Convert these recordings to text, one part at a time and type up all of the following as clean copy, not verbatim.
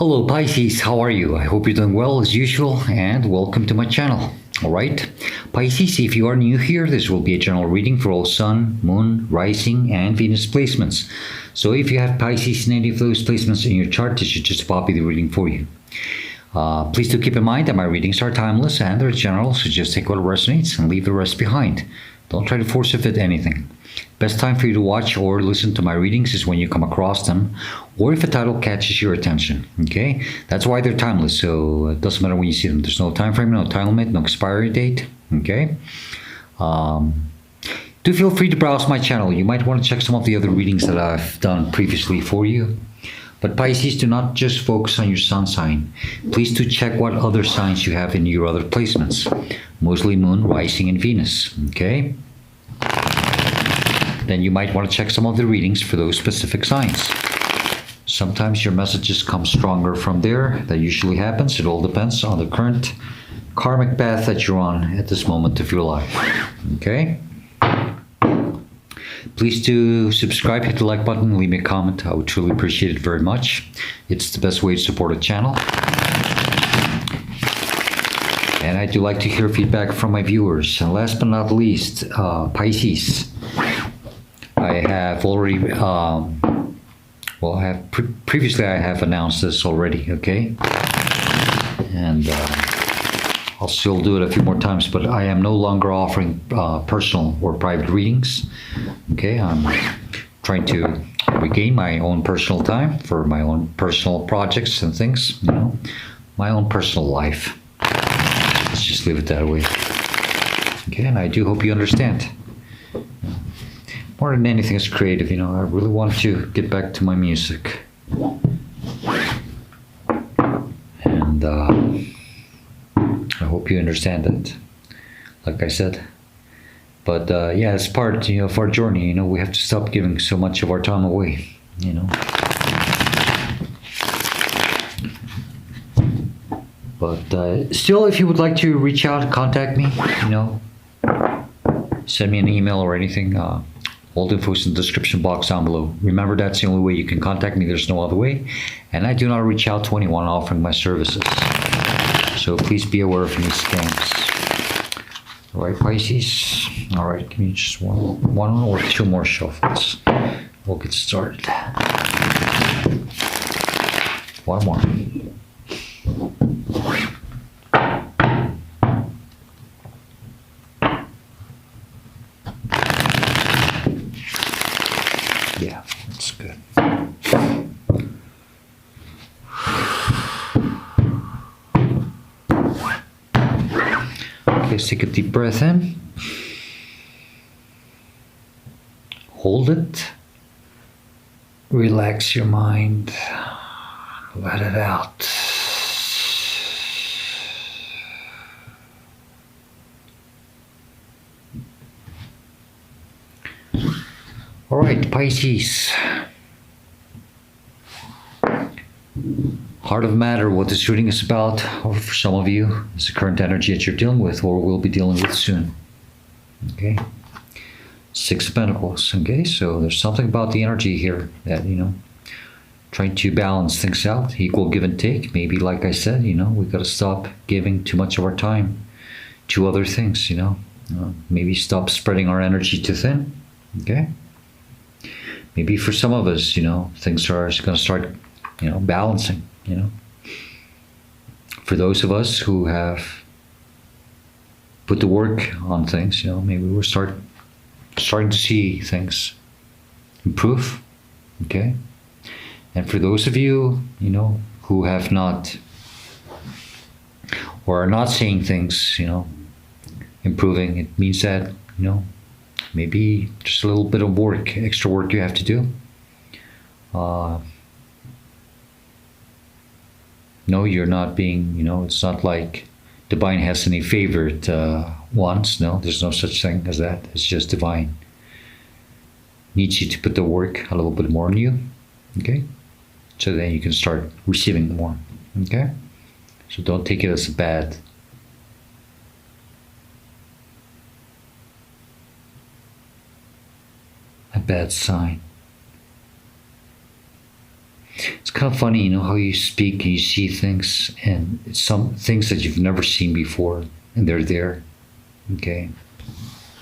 Hello Pisces, how are you? I hope you're doing well as usual and welcome to my channel. Alright, Pisces, if you are new here, this will be a general reading for all Sun, Moon, Rising, and Venus placements. So if you have Pisces in any of those placements in your chart, this should just about be the reading for you. Please do keep in mind that my readings are timeless and they're general, so just take what resonates and leave the rest behind. Don't try to force fit anything. Best time for you to watch or listen to my readings is when you come across them, or if a title catches your attention. Okay, that's why they're timeless. So it doesn't matter when you see them. There's no time frame, no time limit, no expiry date. Okay. Do feel free to browse my channel. You might want to check some of the other readings that I've done previously for you. But Pisces, do not just focus on your sun sign. Please do check what other signs you have in your other placements. Mostly Moon, Rising, and Venus. Okay. Then you might want to check some of the readings for those specific signs. Sometimes your messages come stronger from there. That usually happens. It all depends on the current karmic path that you're on at this moment of your life. Okay? Please do subscribe, hit the like button, leave me a comment. I would truly appreciate it very much. It's the best way to support a channel. And I do like to hear feedback from my viewers. And last but not least, Pisces. I have already, previously I have announced this already, okay? And I'll still do it a few more times, but I am no longer offering personal or private readings, okay? I'm trying to regain my own personal time for my own personal projects and things, you know, my own personal life. Let's just leave it that way. Okay, and I do hope you understand. More than anything, it's creative, you know. I really want to get back to my music. And I hope you understand that, like I said. But yeah, it's part, you know, of our journey, you know. We have to stop giving so much of our time away, you know. But still, if you would like to reach out, contact me, you know. Send me an email or anything. All the info is in the description box down below. Remember, that's the only way you can contact me. There's no other way. And I do not reach out to anyone offering my services. So please be aware of any scams. All right, Pisces. All right, give me just one or two more shuffles. We'll get started. One more. Yeah, that's good. Okay, let's take a deep breath in. Hold it. Relax your mind. Let it out. All right, Pisces. Heart of matter, what this reading is about, or for some of you, is the current energy that you're dealing with or will be dealing with soon. Okay. Six of Pentacles. Okay, so there's something about the energy here that, you know, trying to balance things out, equal give and take. Maybe, like I said, you know, we've got to stop giving too much of our time to other things, you know. Maybe stop spreading our energy too thin. Okay. Maybe for some of us, you know, things are going to start, you know, balancing, you know. For those of us who have put the work on things, you know, maybe we're starting to see things improve, okay. And for those of you, you know, who have not or are not seeing things, you know, improving, it means that, you know, maybe just a little bit of work, extra work you have to do. No, you're not being, you know, it's not like divine has any favorite ones. No, there's no such thing as that. It's just divine needs you to put the work a little bit more on you. Okay? So then you can start receiving more. Okay? So don't take it as a bad sign. It's kind of funny, how you speak and you see things, and some things that you've never seen before, and they're there. Okay.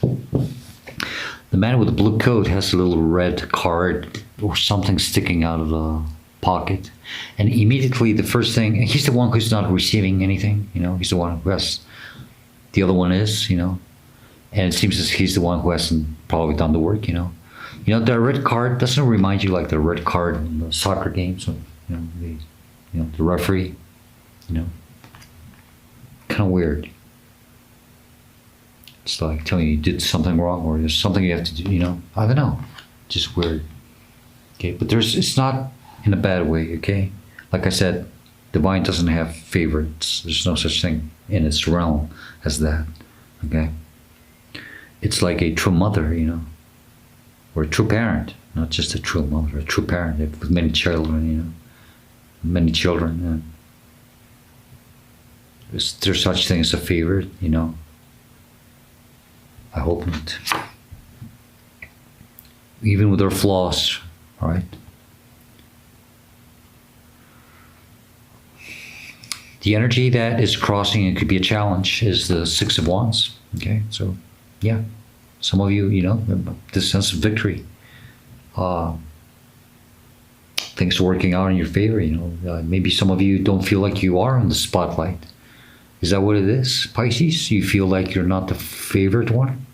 The man with the blue coat has a little red card or something sticking out of the pocket, and immediately the first thing, he's the one who's not receiving anything. He's the one who has. The other one is, and it seems as he's the one who hasn't probably done the work. The red card doesn't remind you like the red card in the soccer games. The referee. Kind of weird. It's like telling you did something wrong, or there's something you have to do. I don't know. Just weird. Okay, but it's not in a bad way. Okay, like I said, divine doesn't have favorites. There's no such thing in its realm as that. Okay, it's like a true mother, or a true parent, not just a true mother, a true parent with many children, many children. There's such thing as a favorite, I hope not. Even with their flaws, right? The energy that is crossing and could be a challenge is the Six of Wands. Okay, so yeah, some of you, this sense of victory. Things are working out in your favor. Maybe some of you don't feel like you are in the spotlight. Is that what it is, Pisces? You feel like you're not the favorite one?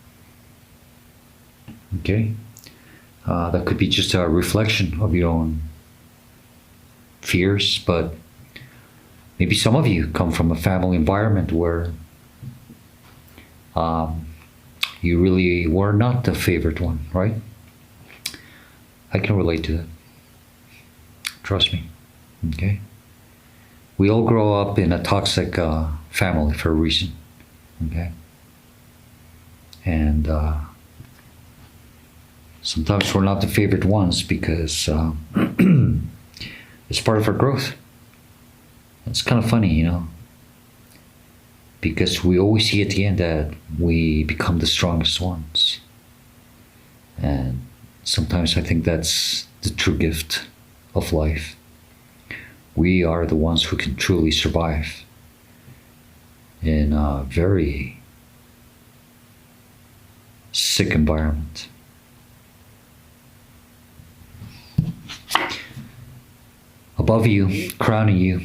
Okay. That could be just a reflection of your own fears, but maybe some of you come from a family environment where you really were not the favorite one, right? I can relate to that. Trust me. Okay. We all grow up in a toxic family for a reason. Okay. And sometimes we're not the favorite ones because it's part of our growth. It's kind of funny, because we always see at the end that we become the strongest ones. And sometimes I think that's the true gift of life. We are the ones who can truly survive in a very sick environment. Above you, crowning you,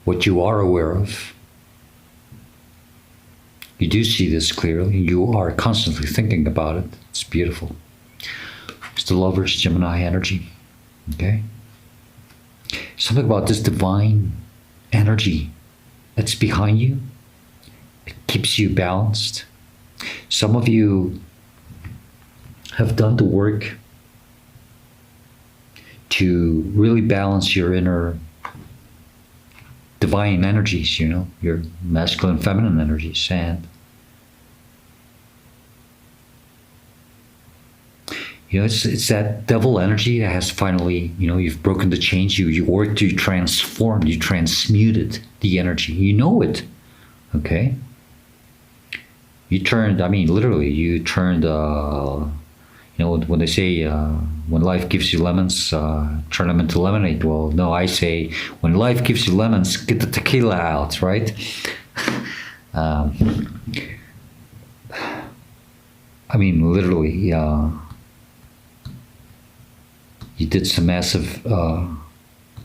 what you are aware of. You do see this clearly. You are constantly thinking about it. It's beautiful. It's the Lover's Gemini energy. Okay? Something about this divine energy that's behind you. It keeps you balanced. Some of you have done the work to really balance your inner divine energies, your masculine, feminine energies. And it's that devil energy that has finally, you've broken the chains. You worked, you transformed, you transmuted the energy. You know it, okay? You turned, literally, you turned, when they say, when life gives you lemons, turn them into lemonade. Well, no, I say, when life gives you lemons, get the tequila out, right? Literally, you did some massive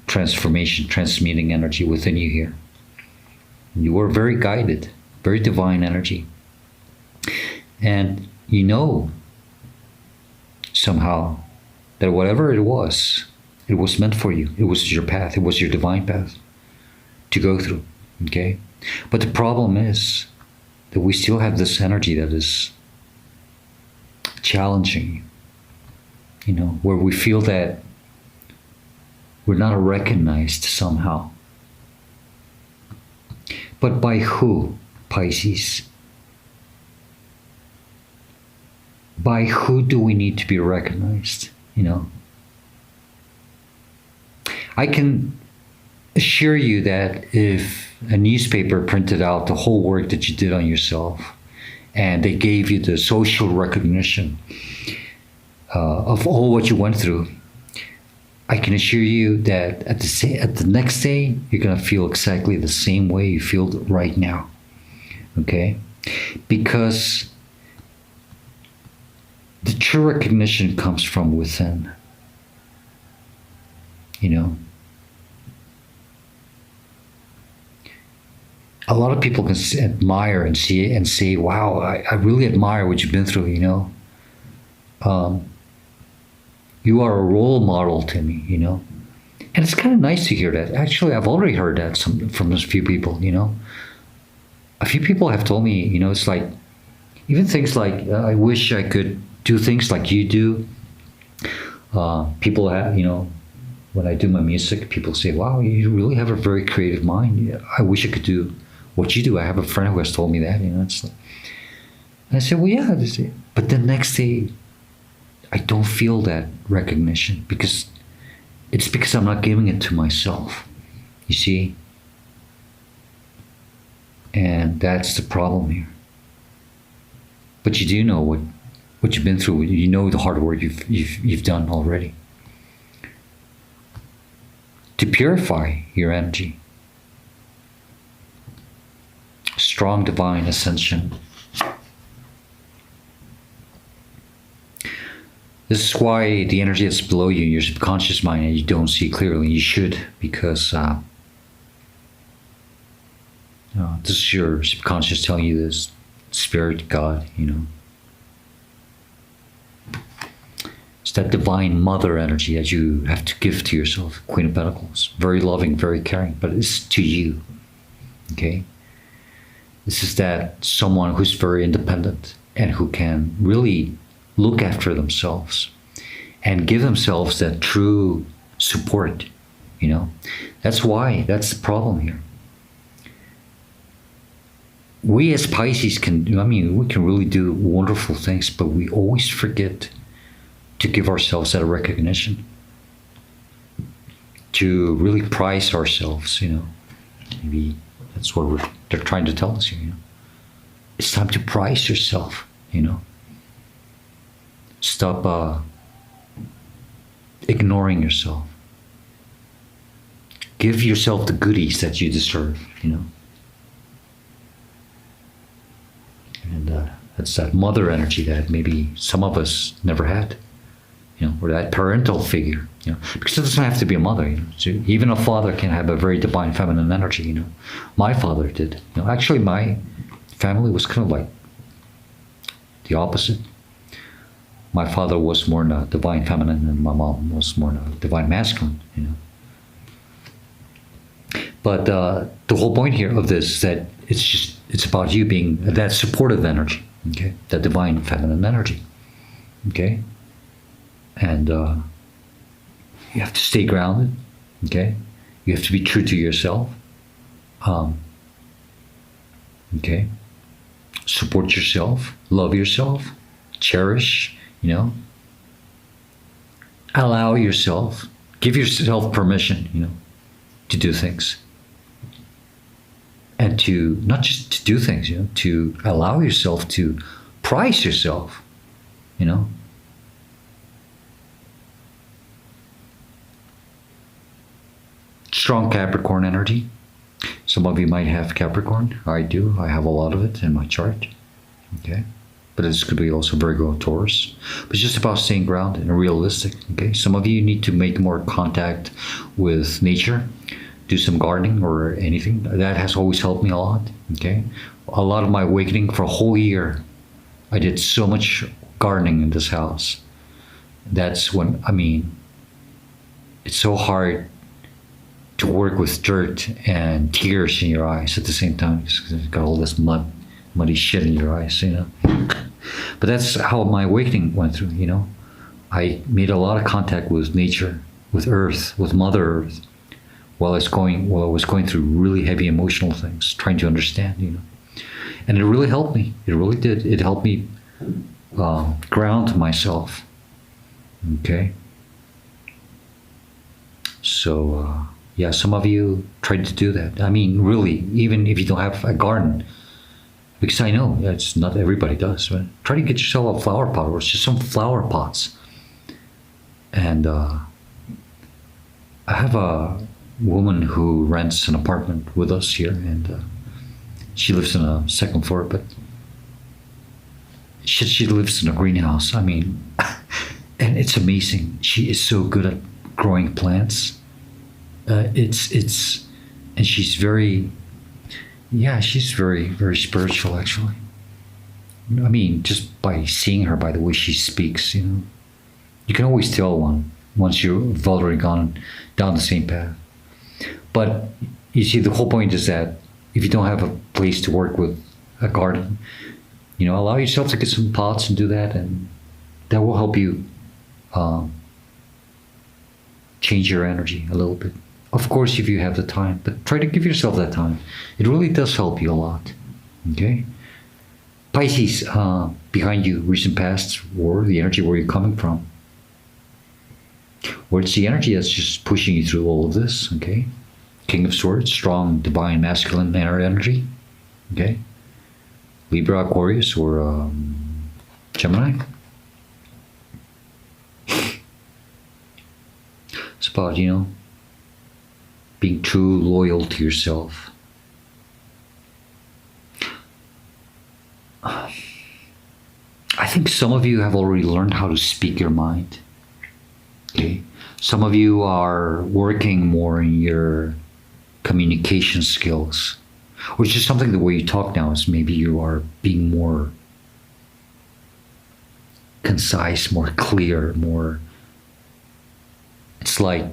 transformation, transmuting energy within you here. You were very guided, very divine energy. And somehow that whatever it was meant for you. It was your path. It was your divine path to go through. Okay? But the problem is that we still have this energy that is challenging, where we feel that we're not recognized somehow. But by who, Pisces? By who do we need to be recognized? I can assure you that if a newspaper printed out the whole work that you did on yourself and they gave you the social recognition of all what you went through, I can assure you that at the next day, you're going to feel exactly the same way you feel right now. Okay? Because the true recognition comes from within. You know? A lot of people can admire and see it and say, wow, I really admire what you've been through, you know? You are a role model to me, you know? And it's kind of nice to hear that. Actually, I've already heard that from a few people, you know? A few people have told me, you know, it's like, even things like, I wish I could do things like you do. People have, you know, when I do my music, people say, wow, you really have a very creative mind. I wish I could do what you do. I have a friend who has told me that, you know? It's like, and I said, well, yeah. But the next day, I don't feel that recognition because I'm not giving it to myself, you see? And that's the problem here. But you do know what you've been through. You know the hard work you've done already to purify your energy. Strong divine ascension. This is why the energy that's below you, your subconscious mind, and you don't see clearly. You should, because this is your subconscious telling you this, spirit, God, you know. It's that divine mother energy that you have to give to yourself, Queen of Pentacles. Very loving, very caring, but it's to you, okay? This is that someone who's very independent and who can really look after themselves and give themselves that true support, you know. That's the problem here. We as Pisces we can really do wonderful things, but we always forget to give ourselves that recognition, to really prize ourselves, you know. Maybe that's what they're trying to tell us here, you know. It's time to prize yourself, you know. Stop ignoring yourself. Give yourself the goodies that you deserve, you know. And that's that mother energy that maybe some of us never had, you know, or that parental figure, you know, because it doesn't have to be a mother, you know. So even a father can have a very divine feminine energy, you know. My father did. You know, actually, my family was kind of like the opposite. My father was more in a divine feminine and my mom was more in a divine masculine, you know. But the whole point here of this is that it's about you being that supportive energy, okay? That divine feminine energy, okay? And you have to stay grounded, okay? You have to be true to yourself, okay? Support yourself, love yourself, cherish, you know, allow yourself, give yourself permission, you know, to do things. And to, not just to do things, you know, to allow yourself to prize yourself, you know. Strong Capricorn energy. Some of you might have Capricorn. I do. I have a lot of it in my chart, okay. But this could be also Virgo, Taurus. But it's just about staying grounded and realistic, okay? Some of you need to make more contact with nature, do some gardening or anything. That has always helped me a lot, okay? A lot of my awakening for a whole year, I did so much gardening in this house. That's when, I mean, it's so hard to work with dirt and tears in your eyes at the same time because you've got all this muddy shit in your eyes, you know. But that's how my awakening went through, you know. I made a lot of contact with nature, with Earth, with Mother Earth, while I was going through really heavy emotional things, trying to understand, you know. And it really helped me. It really did. It helped me ground myself. Okay. So yeah, some of you tried to do that. I mean, really, even if you don't have a garden. Because I know it's not everybody does. Right? Try to get yourself a flower pot or just some flower pots, and I have a woman who rents an apartment with us here, and she lives in a second floor, but she lives in a greenhouse. I mean, and it's amazing. She is so good at growing plants. It's and she's very, yeah, she's very spiritual actually. I mean, just by seeing her, by the way she speaks, you can always tell once you've already gone down the same path. But you see, the whole point is that if you don't have a place to work with, a garden, allow yourself to get some pots and do that, and that will help you change your energy a little bit. Of course, if you have the time, but try to give yourself that time. It really does help you a lot. Okay? Pisces, behind you, recent past, or the energy where you're coming from. Or it's the energy that's just pushing you through all of this. Okay? King of Swords, strong, divine, masculine energy. Okay? Libra, Aquarius, or Gemini. It's about, being true, loyal to yourself. I think some of you have already learned how to speak your mind. Okay? Some of you are working more in your communication skills. Or it's just something the way you talk now is maybe you are being more concise, more clear, more... It's like,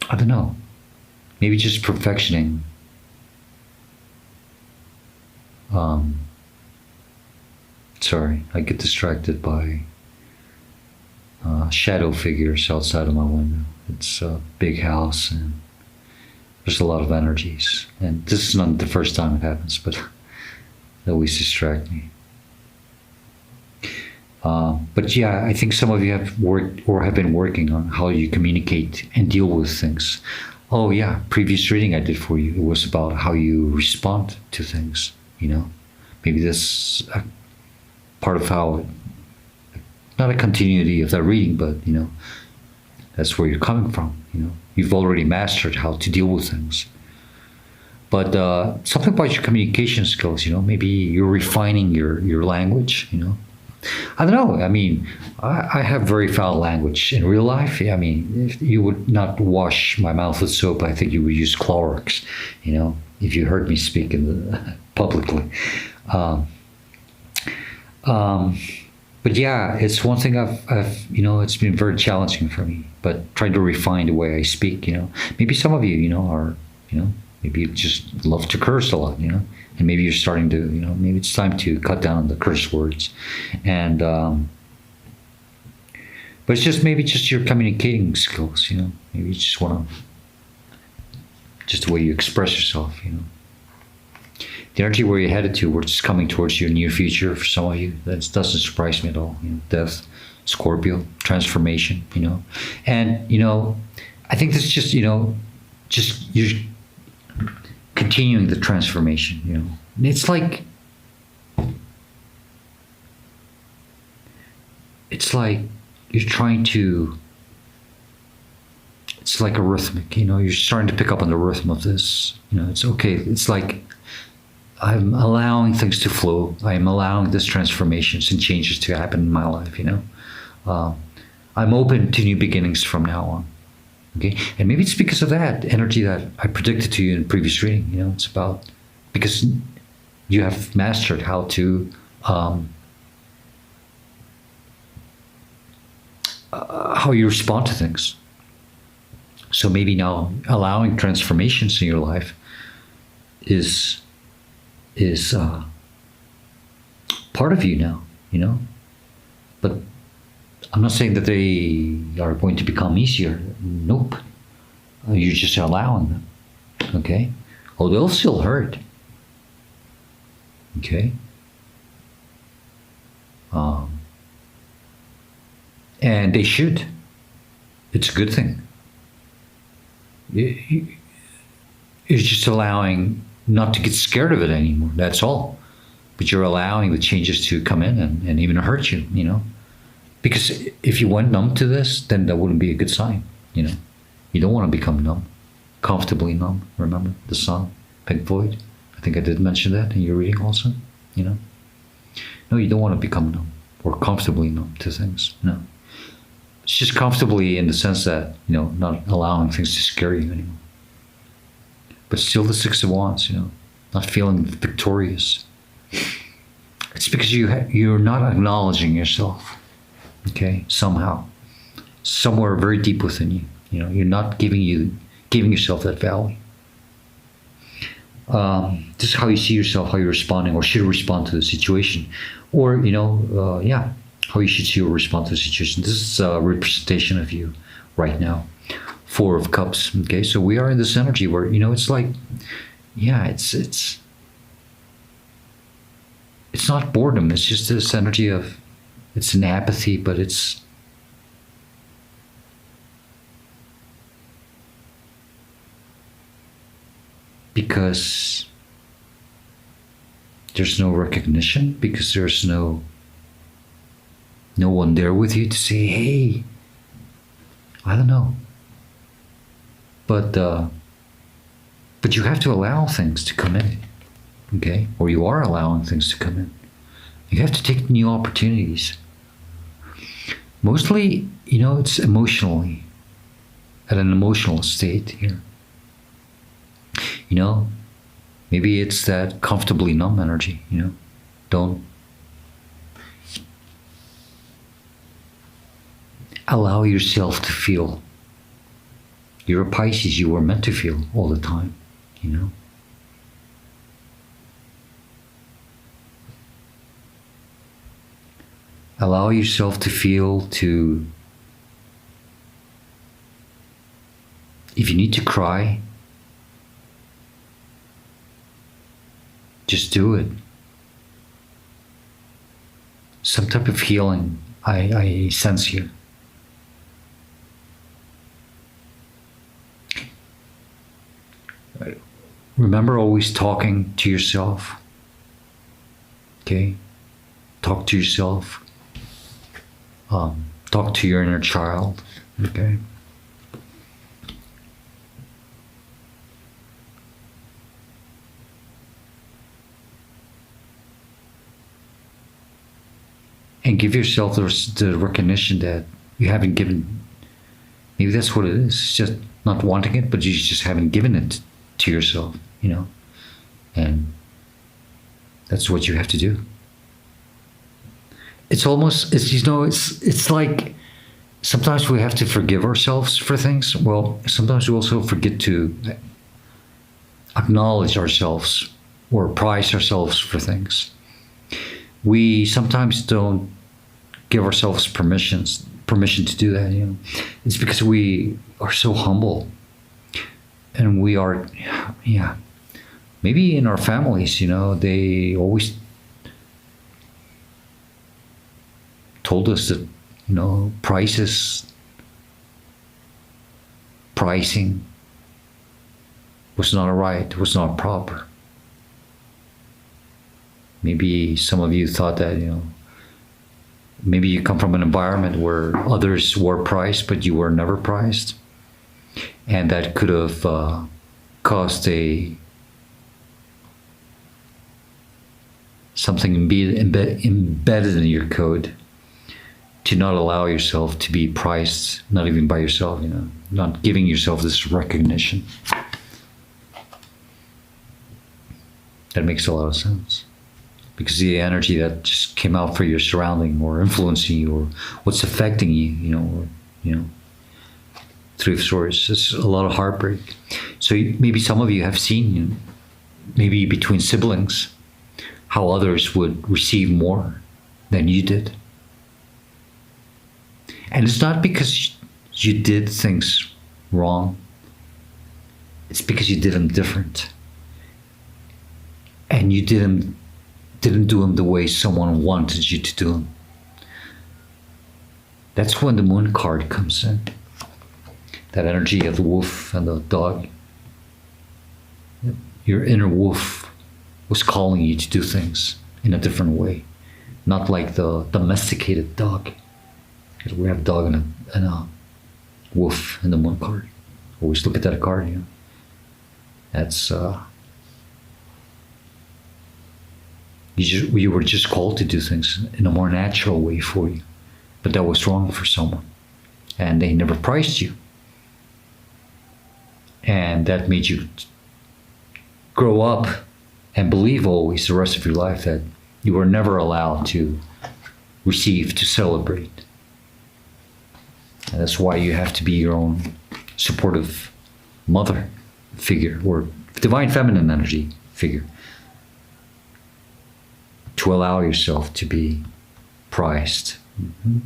I don't know, maybe just perfectioning. Sorry, I get distracted by shadow figures outside of my window. It's a big house and there's a lot of energies. And this is not the first time it happens, but they always distract me. But yeah, I think some of you have worked or have been working on how you communicate and deal with things. Oh yeah, previous reading I did for you, it was about how you respond to things, Maybe this part of how, not a continuity of that reading, but, that's where you're coming from, You've already mastered how to deal with things. But something about your communication skills, maybe you're refining your language, I don't know. I mean, I have very foul language in real life. I mean, if you would not wash my mouth with soap, I think you would use Clorox, if you heard me speak publicly. But yeah, it's one thing I've it's been very challenging for me, but trying to refine the way I speak, Maybe some of you, are, maybe you just love to curse a lot, and maybe you're starting to, maybe it's time to cut down on the curse words. And, but it's just maybe just your communicating skills, maybe you just want to, just the way you express yourself, The energy where you're headed to, which is coming towards your near future for some of you, that doesn't surprise me at all. Death, Scorpio, transformation, And, I think this is just, just you're continuing the transformation, It's like you're trying to, it's like a rhythmic, you're starting to pick up on the rhythm of this, it's okay. It's like I'm allowing things to flow. I'm allowing these transformations and changes to happen in my life, I'm open to new beginnings from now on. Okay, and maybe it's because of that energy that I predicted to you in previous reading. It's about because you have mastered how to how you respond to things. So maybe now allowing transformations in your life is part of you now. But I'm not saying that they are going to become easier. Nope. You're just allowing them. Okay? Oh, they'll still hurt. Okay? And they should. It's a good thing. You're just allowing not to get scared of it anymore. That's all. But you're allowing the changes to come in and even hurt you, Because if you went numb to this, then that wouldn't be a good sign, you know. You don't want to become numb, comfortably numb. Remember the song, Pink Floyd? I think I did mention that in your reading also, you know. No, you don't want to become numb or comfortably numb to things, no. It's just comfortably in the sense that, you know, not allowing things to scare you anymore. But still the Six of Wands, you know, not feeling victorious. It's because you're not acknowledging yourself, okay, somehow. Somewhere very deep within you, you know, you're not giving yourself that value. This is how you see yourself, how you're responding or should respond to the situation. Or, you know, how you should see or respond to the situation. This is a representation of you right now. Four of Cups, okay? So we are in this energy where, you know, it's like, yeah, it's not boredom. It's just this energy of, it's an apathy, but it's, because there's no recognition, because there's no one there with you to say, hey, I don't know. But you have to allow things to come in, okay? Or you are allowing things to come in. You have to take new opportunities. Mostly, you know, it's emotionally, at an emotional state here. You know, maybe it's that comfortably numb energy, you know. Don't allow yourself to feel. You're a Pisces, you were meant to feel all the time, you know. Allow yourself to feel, to, if you need to cry, just do it. Some type of healing I sense here. Remember always talking to yourself. Okay? Talk to yourself. Talk to your inner child. Okay? And give yourself the recognition that you haven't given. Maybe that's what it is. It's just not wanting it, but you just haven't given it to yourself, you know. And that's what you have to do. It's almost, you know, it's like sometimes we have to forgive ourselves for things. Well, sometimes we also forget to acknowledge ourselves or prize ourselves for things. We sometimes don't give ourselves permission to do that, you know. It's because we are so humble, and we are, yeah, maybe in our families, you know, they always told us that, you know, pricing was not right, was not proper. Maybe some of you thought that, you know, maybe you come from an environment where others were priced, but you were never priced. And that could have caused something embedded in your code to not allow yourself to be priced, not even by yourself, you know, not giving yourself this recognition. That makes a lot of sense. Because the energy that just came out for your surrounding or influencing you or what's affecting you, you know, or, you know, Three of Swords, it's a lot of heartbreak. So maybe some of you have seen, you know, maybe between siblings, how others would receive more than you did. And it's not because you did things wrong. It's because you did them different. And you didn't do them the way someone wanted you to do them. That's when the Moon card comes in. That energy of the wolf and the dog. Your inner wolf was calling you to do things in a different way. Not like the domesticated dog. We have a dog and a wolf in the moon card. Always look at that card, you know. That's you were just called to do things in a more natural way for you, but that was wrong for someone, and they never priced you, and that made you grow up and believe always the rest of your life that you were never allowed to receive, to celebrate. And that's why you have to be your own supportive mother figure or divine feminine energy figure to allow yourself to be prized. Mm-hmm.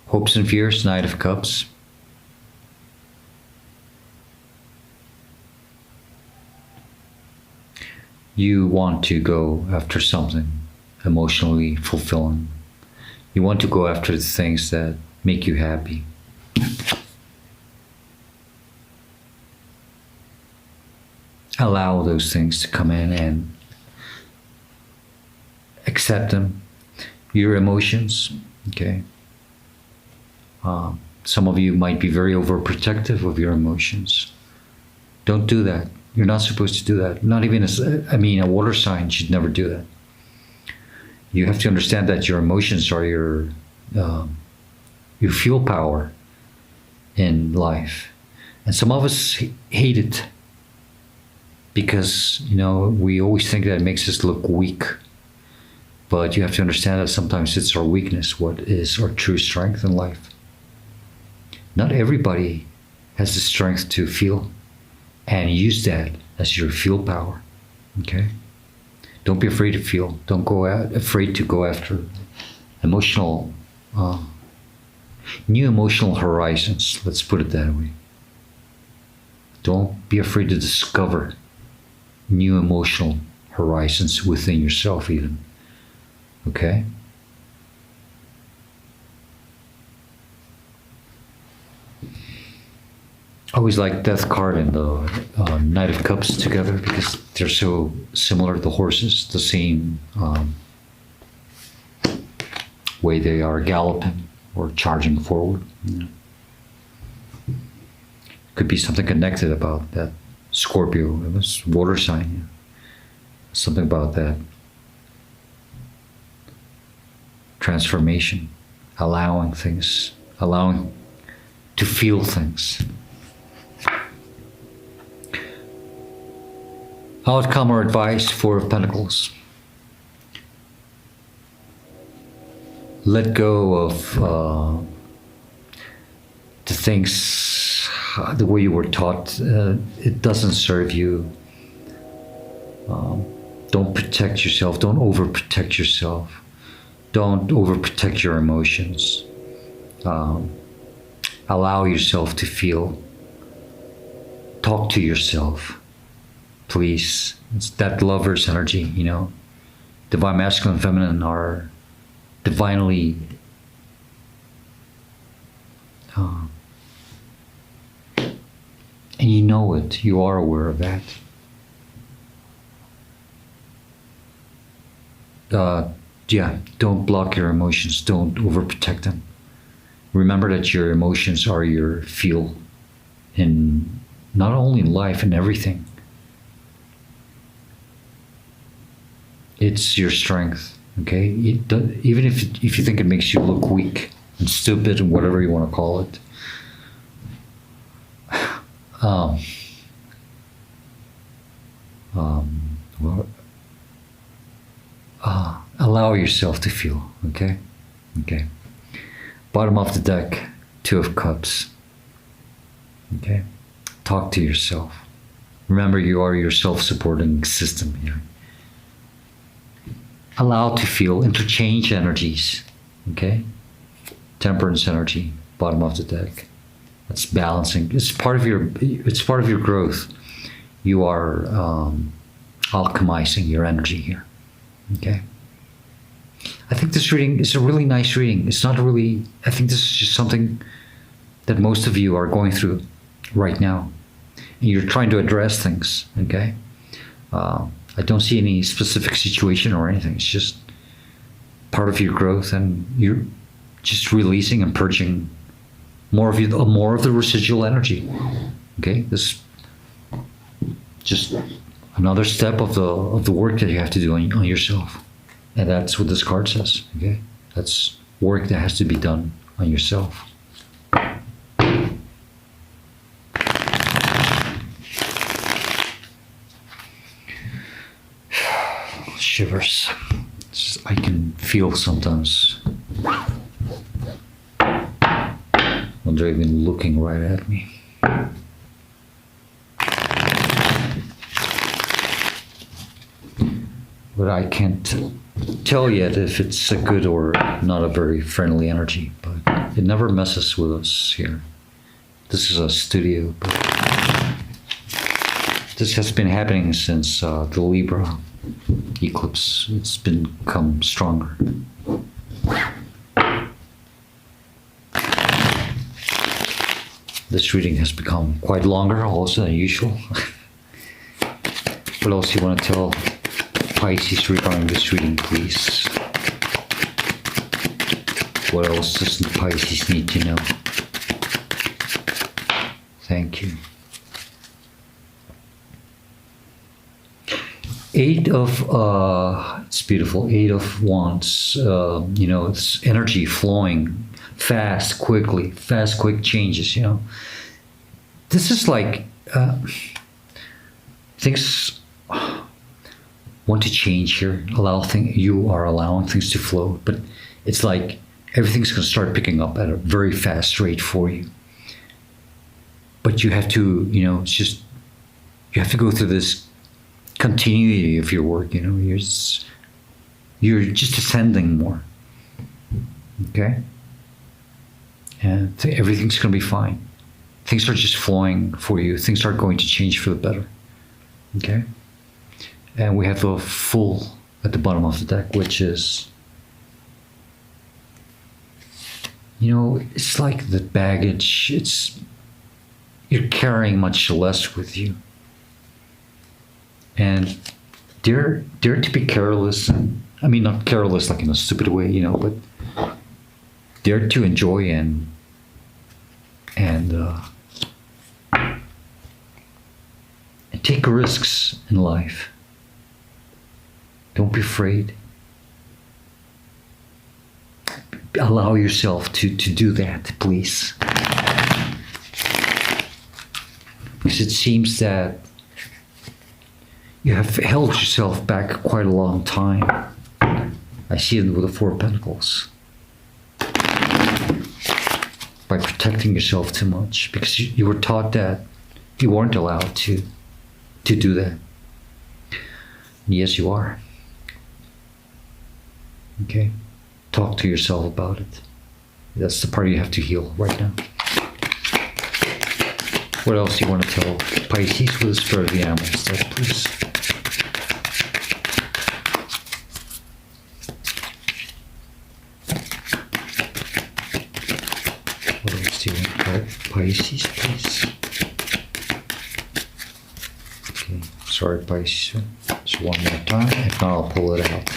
Hopes and fears, Knight of Cups. You want to go after something emotionally fulfilling. You want to go after the things that make you happy. Allow those things to come in and accept them. Your emotions, okay? Some of you might be very overprotective of your emotions. Don't do that. You're not supposed to do that. Not even a water sign should never do that. You have to understand that your emotions are your fuel power in life. And some of us hate it because, you know, we always think that it makes us look weak. But you have to understand that sometimes it's our weakness, what is our true strength in life. Not everybody has the strength to feel and use that as your fuel power, okay? Don't be afraid to feel. Don't go afraid to go after emotional, new emotional horizons. Let's put it that way. Don't be afraid to discover new emotional horizons within yourself even, okay? I always like Death card and the Knight of Cups together because they're so similar. The horses, the same way they are galloping or charging forward. Yeah. Could be something connected about that Scorpio. It was water sign. Yeah. Something about that transformation, allowing things, allowing to feel things. Outcome or advice, Four of Pentacles. Let go of the things, the way you were taught. It doesn't serve you. Don't protect yourself. Don't overprotect yourself. Don't overprotect your emotions. Allow yourself to feel. Talk to yourself. Please, it's that lover's energy, you know. Divine masculine and feminine are divinely and you know it, you are aware of that. Yeah, don't block your emotions, don't overprotect them. Remember that your emotions are your fuel in not only in life, in everything. It's your strength, okay? Even if you think it makes you look weak and stupid and whatever you want to call it, allow yourself to feel, okay? Okay. Bottom of the deck, Two of Cups, okay? Talk to yourself. Remember, you are your self-supporting system here. Allow to feel, interchange energies, okay? Temperance energy, bottom of the deck. That's balancing. It's part of your growth. You are alchemizing your energy here, okay? I think this reading is a really nice reading. It's not really, I think this is just something that most of you are going through right now. And you're trying to address things, okay? I don't see any specific situation or anything. It's just part of your growth, and you're just releasing and purging more of the residual energy. Okay, this just another step of the work that you have to do on yourself, and that's what this card says. Okay, that's work that has to be done on yourself. Shivers. I can feel sometimes when they're even looking right at me. But I can't tell yet if it's a good or not a very friendly energy, but it never messes with us here. This is a studio, but this has been happening since the Libra eclipse. It's become stronger. This reading has become quite longer also than usual. What else do you want to tell Pisces regarding this reading, please? What else does the Pisces need to know? Thank you. It's beautiful. 8 of Wands. It's energy flowing fast, quick changes. This is like things want to change here. You are allowing things to flow, but it's like everything's going to start picking up at a very fast rate for you. But you have to, you have to go through this continuity of your work. You're just ascending more. Okay, and everything's going to be fine. Things are just flowing for you. Things are going to change for the better. Okay, and we have the Fool at the bottom of the deck, which is, it's like the baggage. You're carrying much less with you. And dare to be careless. I mean, not careless like in a stupid way, but dare to enjoy and take risks in life. Don't be afraid. Allow yourself to do that, please. Because it seems that you have held yourself back quite a long time. I see it with the Four of Pentacles. By protecting yourself too much, because you were taught that you weren't allowed to do that. And yes, you are. Okay? Talk to yourself about it. That's the part you have to heal right now. What else do you want to tell Pisces with the spirit of the animals, please? What else do you want to tell Pisces, please? Okay, sorry, Pisces. Just one more time. If not, I'll pull it out.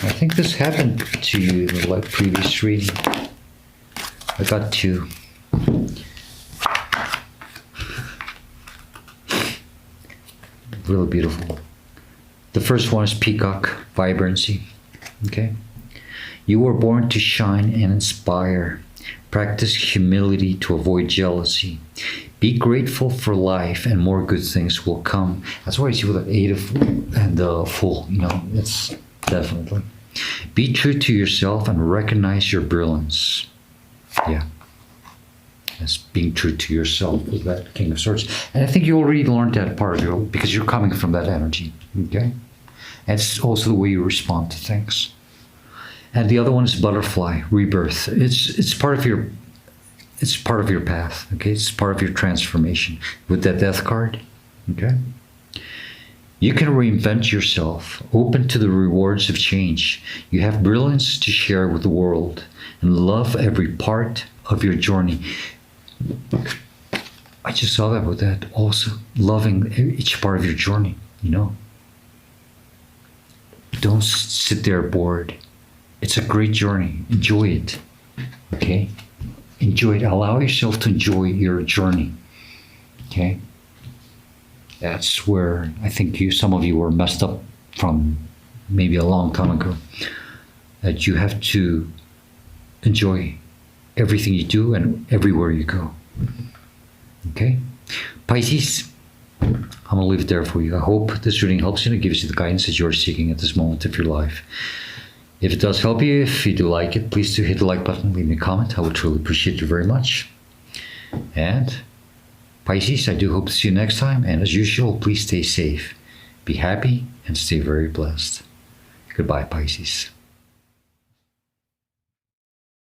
I think this happened to you in the previous reading. I got 2. Really beautiful. The first one is Peacock, vibrancy. Okay? You were born to shine and inspire. Practice humility to avoid jealousy. Be grateful for life and more good things will come. That's why you see with the 8 and the Fool. It's definitely. Be true to yourself and recognize your brilliance. Yeah. As being true to yourself with that King of Swords. And I think you already learned that part of you because you're coming from that energy. Okay? And it's also the way you respond to things. And the other one is Butterfly, rebirth. It's part of your path. Okay? It's part of your transformation. With that Death card. Okay? You can reinvent yourself, open to the rewards of change. You have brilliance to share with the world and love every part of your journey. I just saw that with that also, loving each part of your journey, don't sit there bored. It's a great journey. Enjoy it. Okay? Enjoy it. Allow yourself to enjoy your journey. Okay? That's where I think some of you were messed up from maybe a long time ago. That you have to enjoy everything you do and everywhere you go. Okay? Pisces, I'm going to leave it there for you. I hope this reading helps you and it gives you the guidance that you're seeking at this moment of your life. If it does help you, if you do like it, please do hit the like button, leave me a comment. I would truly appreciate it very much. And Pisces, I do hope to see you next time. And as usual, please stay safe, be happy, and stay very blessed. Goodbye, Pisces.